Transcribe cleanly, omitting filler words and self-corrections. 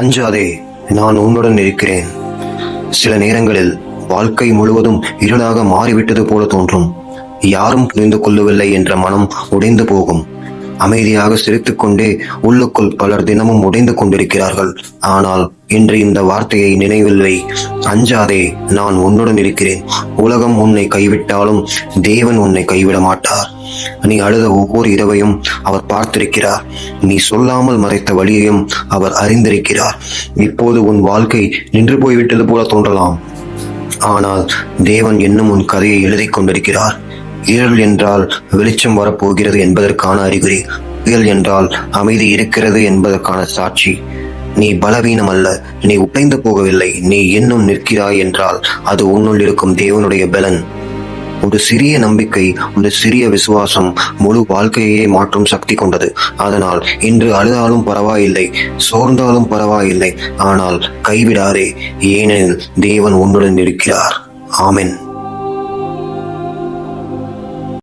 அஞ்சாதே, நான் உன்னுடன் இருக்கிறேன். சில நேரங்களில் வாழ்க்கை முழுவதும் இருளாக மாறிவிட்டது போல தோன்றும். யாரும் புரிந்து கொள்ளவில்லை என்ற மனம் உடைந்து போகும். அமைதியாக சிரித்துக் கொண்டே உள்ளுக்குள் பலர் தினமும் உடைந்து கொண்டிருக்கிறார்கள். ஆனால் இன்று இந்த வார்த்தையை நினைவில் வை. அஞ்சாதே, நான் உன்னுடன் இருக்கிறேன். உலகம் உன்னை கைவிட்டாலும் தேவன் உன்னை கைவிட மாட்டார். நீ அழுத ஒவ்வொரு இரவையும் அவர் பார்த்திருக்கிறார். நீ சொல்லாமல் மறைத்த வழியையும் அவர் அறிந்திருக்கிறார். இப்போது உன் வாழ்க்கை நின்று போய்விட்டது போல தோன்றலாம். ஆனால் தேவன் இன்னும் உன் கதையை எழுதி கொண்டிருக்கிறார். இருள் என்றால் வெளிச்சம் வரப்போகிறது என்பதற்கான அறிகுறி. புயல் என்றால் அமைதி இருக்கிறது என்பதற்கான சாட்சி. நீ பலவீனம் அல்ல, நீ உடைந்து போகவில்லை. நீ இன்னும் நிற்கிறாய் என்றால் அது உன்னுள் இருக்கும் தேவனுடைய பலன். ஒரு சிறிய நம்பிக்கை, ஒரு சிறிய விசுவாசம் முழு வாழ்க்கையே மாற்றும் சக்தி கொண்டது. அதனால் இன்று அழுதாலும் பரவாயில்லை, சோர்ந்தாலும் பரவாயில்லை, ஆனால் கைவிடாதே. ஏனெனில் தேவன் உன்னுடன் இருக்கிறார். ஆமென்.